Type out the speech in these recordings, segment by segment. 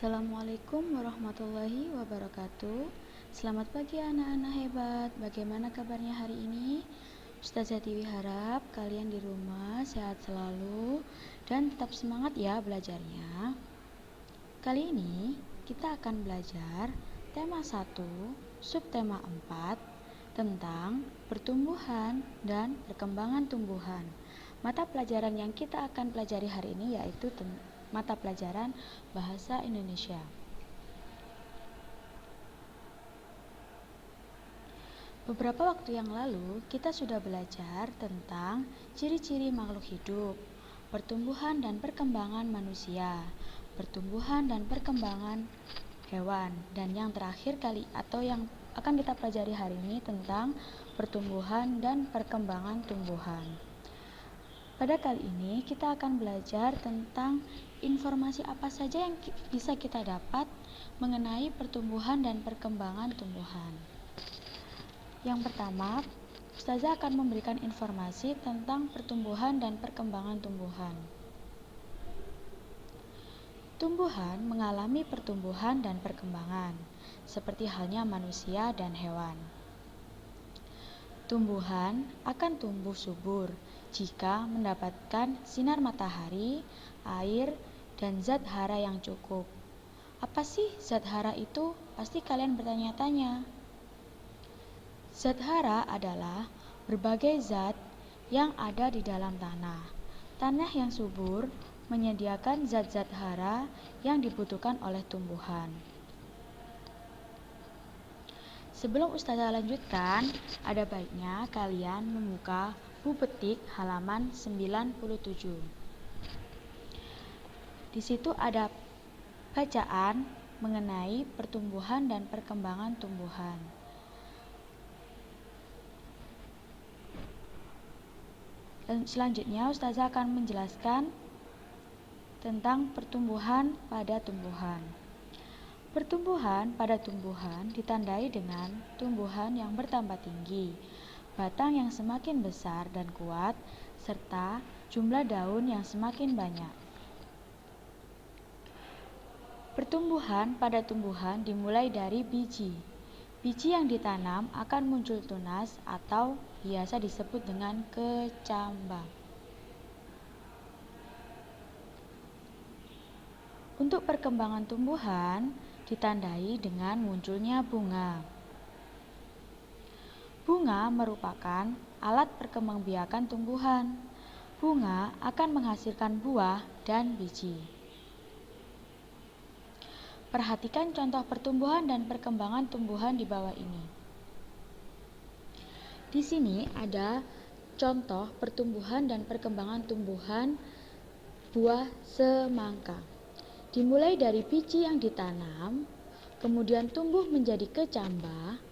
Assalamualaikum warahmatullahi wabarakatuh. Selamat pagi anak-anak hebat. Bagaimana kabarnya hari ini? Ustazah Tiwi harap kalian di rumah sehat selalu dan tetap semangat ya belajarnya. Kali ini kita akan belajar tema 1, subtema 4 tentang pertumbuhan dan perkembangan tumbuhan. Mata pelajaran yang kita akan pelajari hari ini yaitu mata pelajaran Bahasa Indonesia. Beberapa waktu yang lalu kita sudah belajar tentang ciri-ciri makhluk hidup, pertumbuhan dan perkembangan manusia, pertumbuhan dan perkembangan hewan, dan yang terakhir kali atau yang akan kita pelajari hari ini tentang pertumbuhan dan perkembangan tumbuhan. Pada kali ini kita akan belajar tentang informasi apa saja yang bisa kita dapat mengenai pertumbuhan dan perkembangan tumbuhan. Yang pertama, Ustazah akan memberikan informasi tentang pertumbuhan dan perkembangan tumbuhan. Tumbuhan mengalami pertumbuhan dan perkembangan, seperti halnya manusia dan hewan. Tumbuhan akan tumbuh subur jika mendapatkan sinar matahari, air, dan zat hara yang cukup. Apa sih zat hara itu? Pasti kalian bertanya-tanya. Zat hara adalah berbagai zat yang ada di dalam tanah. Tanah yang subur menyediakan zat-zat hara yang dibutuhkan oleh tumbuhan. Sebelum Ustazah lanjutkan, ada baiknya kalian membuka buku petik halaman 97. Di situ ada bacaan mengenai pertumbuhan dan perkembangan tumbuhan. Dan selanjutnya Ustazah akan menjelaskan tentang pertumbuhan pada tumbuhan. Pertumbuhan pada tumbuhan ditandai dengan tumbuhan yang bertambah tinggi, batang yang semakin besar dan kuat, serta jumlah daun yang semakin banyak. Pertumbuhan pada tumbuhan dimulai dari biji. Biji yang ditanam akan muncul tunas atau biasa disebut dengan kecambah. Untuk perkembangan tumbuhan ditandai dengan munculnya bunga. Bunga merupakan alat perkembangbiakan tumbuhan. Bunga akan menghasilkan buah dan biji. Perhatikan contoh pertumbuhan dan perkembangan tumbuhan di bawah ini. Di sini ada contoh pertumbuhan dan perkembangan tumbuhan buah semangka. Dimulai dari biji yang ditanam, kemudian tumbuh menjadi kecambah,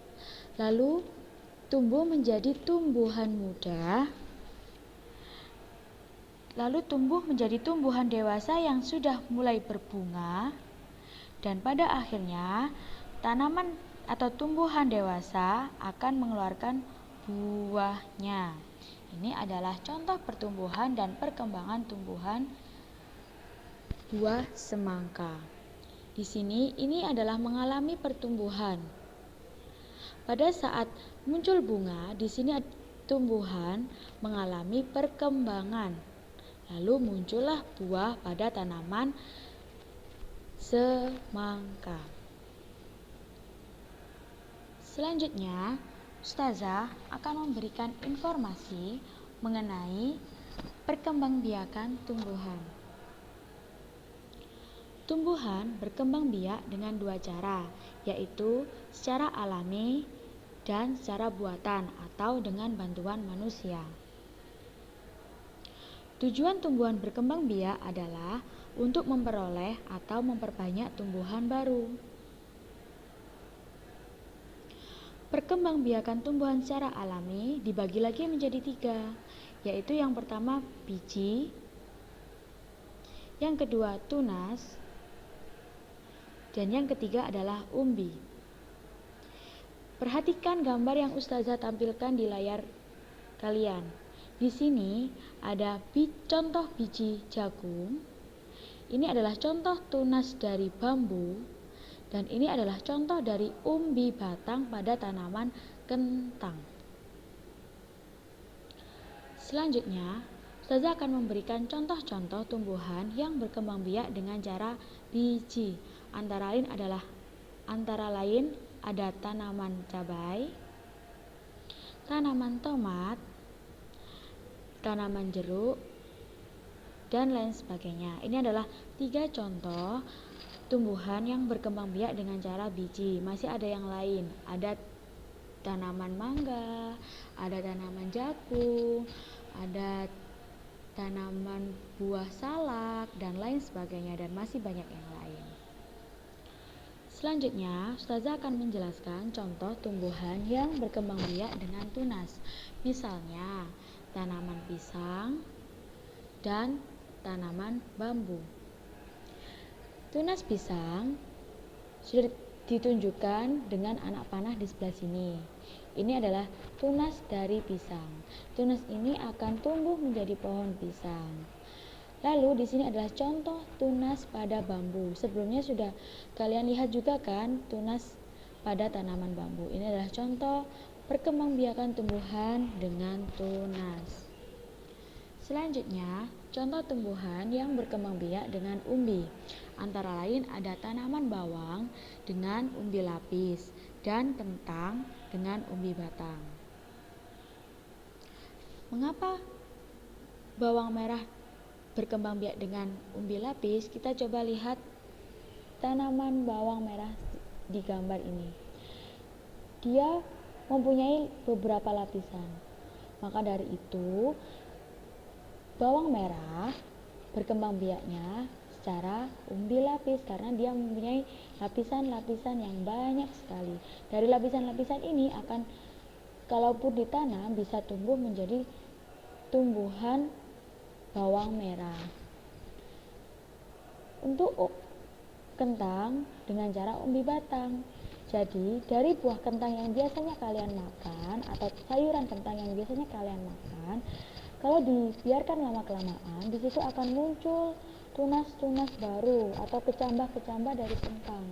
lalu tumbuh menjadi tumbuhan muda, lalu tumbuh menjadi tumbuhan dewasa yang sudah mulai berbunga, dan pada akhirnya tanaman atau tumbuhan dewasa akan mengeluarkan buahnya. Ini adalah contoh pertumbuhan dan perkembangan tumbuhan buah semangka. Di sini ini adalah mengalami pertumbuhan. Pada saat muncul bunga, di sini tumbuhan mengalami perkembangan. Lalu muncullah buah pada tanaman semangka. Selanjutnya, Ustazah akan memberikan informasi mengenai perkembangbiakan tumbuhan. Tumbuhan berkembang biak dengan dua cara, yaitu secara alami dan secara buatan atau dengan bantuan manusia. Tujuan tumbuhan berkembang biak adalah untuk memperoleh atau memperbanyak tumbuhan baru. Perkembangbiakan tumbuhan secara alami dibagi lagi menjadi 3, yaitu yang pertama biji, yang kedua tunas, dan yang ketiga adalah umbi. Perhatikan gambar yang Ustazah tampilkan di layar kalian. Di sini ada contoh biji jagung. Ini adalah contoh tunas dari bambu, dan ini adalah contoh dari umbi batang pada tanaman kentang. Selanjutnya, Ustazah akan memberikan contoh-contoh tumbuhan yang berkembang biak dengan cara biji. Antara lain ada tanaman cabai, tanaman tomat, tanaman jeruk, dan lain sebagainya. Ini adalah 3 contoh tumbuhan yang berkembang biak dengan cara biji. Masih ada yang lain, ada tanaman mangga, ada tanaman jagung, ada tanaman buah salak, dan lain sebagainya, dan masih banyak yang lain. Selanjutnya, Ustazah akan menjelaskan contoh tumbuhan yang berkembang biak dengan tunas. Misalnya, tanaman pisang dan tanaman bambu. Tunas pisang sudah ditunjukkan dengan anak panah di sebelah sini. Ini adalah tunas dari pisang. Tunas ini akan tumbuh menjadi pohon pisang. Lalu di sini adalah contoh tunas pada bambu. Sebelumnya sudah kalian lihat juga kan tunas pada tanaman bambu. Ini adalah contoh perkembangbiakan tumbuhan dengan tunas. Selanjutnya, contoh tumbuhan yang berkembang biak dengan umbi. Antara lain ada tanaman bawang dengan umbi lapis dan kentang dengan umbi batang. Mengapa bawang merah berkembang biak dengan umbi lapis? Kita coba lihat tanaman bawang merah di gambar ini. Dia mempunyai beberapa lapisan. Maka dari itu, bawang merah berkembang biaknya secara umbi lapis karena dia mempunyai lapisan-lapisan yang banyak sekali. Dari lapisan-lapisan ini akan, kalaupun ditanam, bisa tumbuh menjadi tumbuhan bawang merah. Untuk kentang dengan cara umbi batang. Jadi dari buah kentang yang biasanya kalian makan atau sayuran kentang yang biasanya kalian makan, kalau dibiarkan lama-kelamaan, di situ akan muncul tunas-tunas baru atau kecambah-kecambah dari kentang.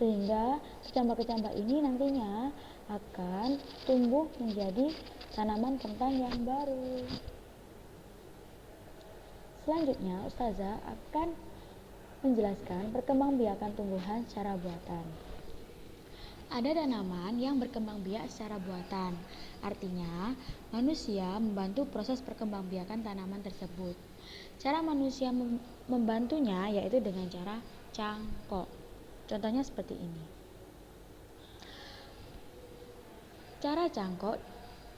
Sehingga kecambah-kecambah ini nantinya akan tumbuh menjadi tanaman kentang yang baru. Selanjutnya, Ustazah akan menjelaskan perkembangbiakan tumbuhan secara buatan. Ada tanaman yang berkembang biak secara buatan, artinya manusia membantu proses perkembangbiakan tanaman tersebut. Cara manusia membantunya yaitu dengan cara cangkok. Contohnya seperti ini. Cara cangkok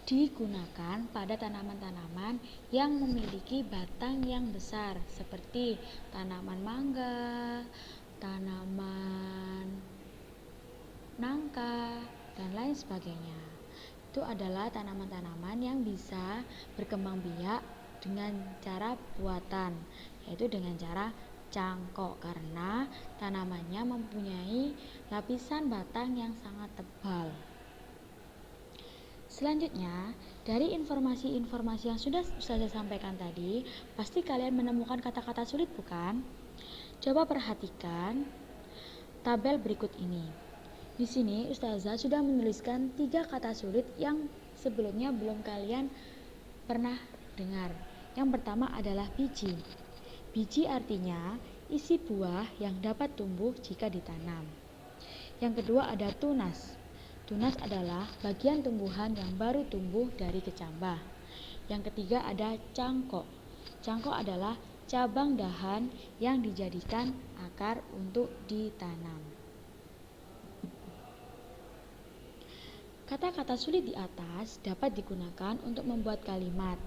digunakan pada tanaman-tanaman yang memiliki batang yang besar, seperti tanaman mangga, tanaman nangka, dan lain sebagainya. Itu adalah tanaman-tanaman yang bisa berkembang biak dengan cara buatan, yaitu dengan cara cangkok, karena tanamannya mempunyai lapisan batang yang sangat tebal. Selanjutnya, dari informasi-informasi yang sudah saya sampaikan tadi, pasti kalian menemukan kata-kata sulit, bukan? Coba perhatikan tabel berikut ini. Di sini Ustazah sudah menuliskan 3 kata sulit yang sebelumnya belum kalian pernah dengar. Yang pertama adalah biji. Biji artinya isi buah yang dapat tumbuh jika ditanam. Yang kedua ada tunas. Tunas adalah bagian tumbuhan yang baru tumbuh dari kecambah. Yang ketiga ada cangkok. Cangkok adalah cabang dahan yang dijadikan akar untuk ditanam. Kata-kata sulit di atas dapat digunakan untuk membuat kalimat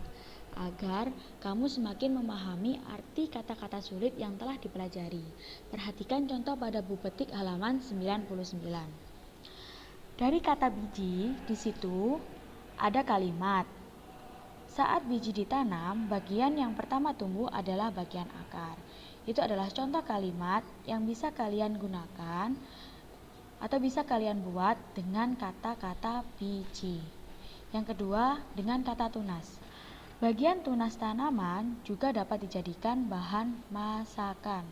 agar kamu semakin memahami arti kata-kata sulit yang telah dipelajari. Perhatikan contoh pada buku petik halaman 99. Dari kata biji, di situ ada kalimat. Saat biji ditanam, bagian yang pertama tumbuh adalah bagian akar. Itu adalah contoh kalimat yang bisa kalian gunakan atau bisa kalian buat dengan kata-kata biji. Yang kedua, dengan kata tunas. Bagian tunas tanaman juga dapat dijadikan bahan masakan.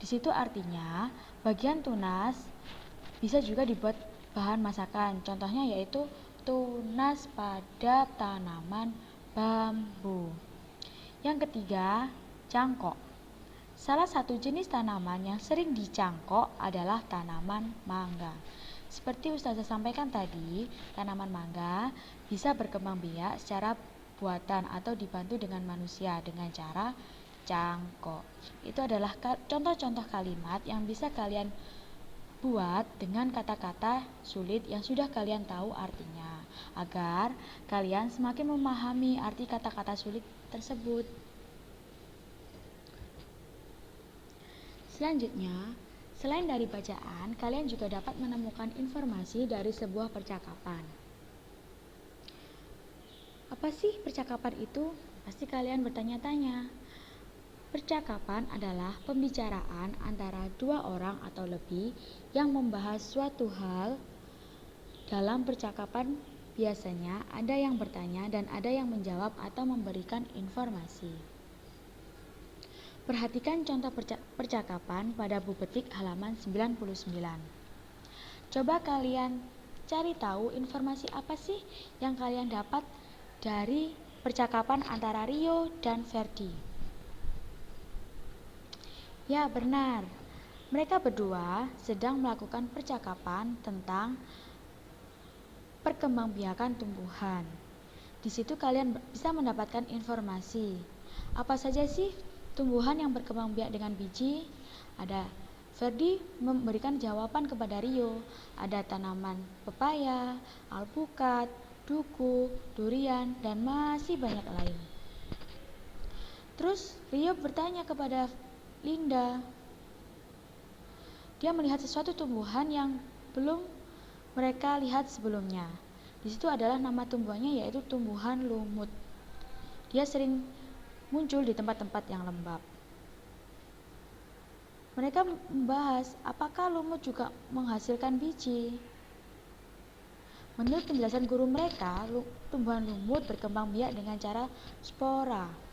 Di situ artinya bagian tunas bisa juga dibuat bahan masakan. Contohnya yaitu tunas pada tanaman bambu. Yang ketiga, cangkok. Salah satu jenis tanaman yang sering dicangkok adalah tanaman mangga. Seperti Ustazah sampaikan tadi, tanaman mangga bisa berkembang biak secara buatan atau dibantu dengan manusia dengan cara cangkok. Itu adalah contoh-contoh kalimat yang bisa kalian buat dengan kata-kata sulit yang sudah kalian tahu artinya, agar kalian semakin memahami arti kata-kata sulit tersebut. Selanjutnya, selain dari bacaan, kalian juga dapat menemukan informasi dari sebuah percakapan. Apa sih percakapan itu? Pasti kalian bertanya-tanya. Percakapan adalah pembicaraan antara dua orang atau lebih yang membahas suatu hal. Dalam percakapan, biasanya ada yang bertanya dan ada yang menjawab atau memberikan informasi. Perhatikan contoh percakapan pada buku petik halaman 99. Coba kalian cari tahu informasi apa sih yang kalian dapat dari percakapan antara Rio dan Ferdi. Ya, benar. Mereka berdua sedang melakukan percakapan tentang perkembangbiakan tumbuhan. Di situ kalian bisa mendapatkan informasi. Apa saja sih tumbuhan yang berkembang biak dengan biji? Ada Ferdi memberikan jawaban kepada Rio. Ada tanaman pepaya, alpukat, duku, durian, dan masih banyak lain. Terus Rio bertanya kepada Linda. Dia melihat sesuatu tumbuhan yang belum mereka lihat sebelumnya. Di situ adalah nama tumbuhannya yaitu tumbuhan lumut. Dia sering muncul di tempat-tempat yang lembab. Mereka membahas apakah lumut juga menghasilkan biji. Menurut penjelasan guru mereka, tumbuhan lumut berkembang biak dengan cara spora.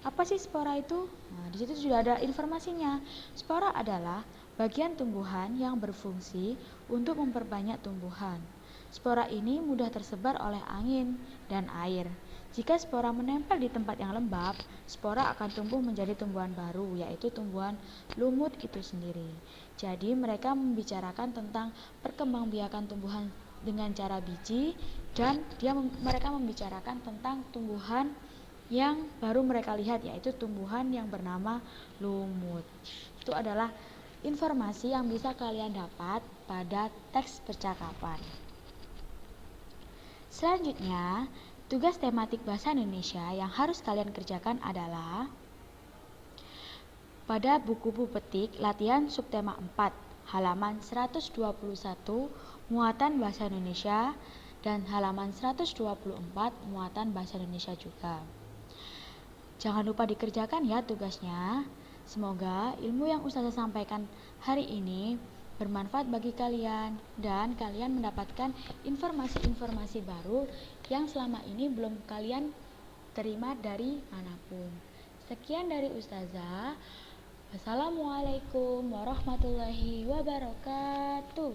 Apa sih spora itu? Nah, di situ sudah ada informasinya. Spora adalah bagian tumbuhan yang berfungsi untuk memperbanyak tumbuhan. Spora ini mudah tersebar oleh angin dan air. Jika spora menempel di tempat yang lembab, spora akan tumbuh menjadi tumbuhan baru, yaitu tumbuhan lumut itu sendiri. Jadi mereka membicarakan tentang perkembangbiakan tumbuhan dengan cara biji, dan mereka membicarakan tentang tumbuhan yang baru mereka lihat, yaitu tumbuhan yang bernama lumut. Itu adalah informasi yang bisa kalian dapat pada teks percakapan. Selanjutnya, tugas tematik bahasa Indonesia yang harus kalian kerjakan adalah pada buku petik latihan subtema 4, halaman 121, muatan bahasa Indonesia, dan halaman 124, muatan bahasa Indonesia juga. Jangan lupa dikerjakan ya tugasnya. Semoga ilmu yang Ustazah sampaikan hari ini bermanfaat bagi kalian dan kalian mendapatkan informasi-informasi baru yang selama ini belum kalian terima dari manapun. Sekian dari Ustazah. Wassalamualaikum warahmatullahi wabarakatuh.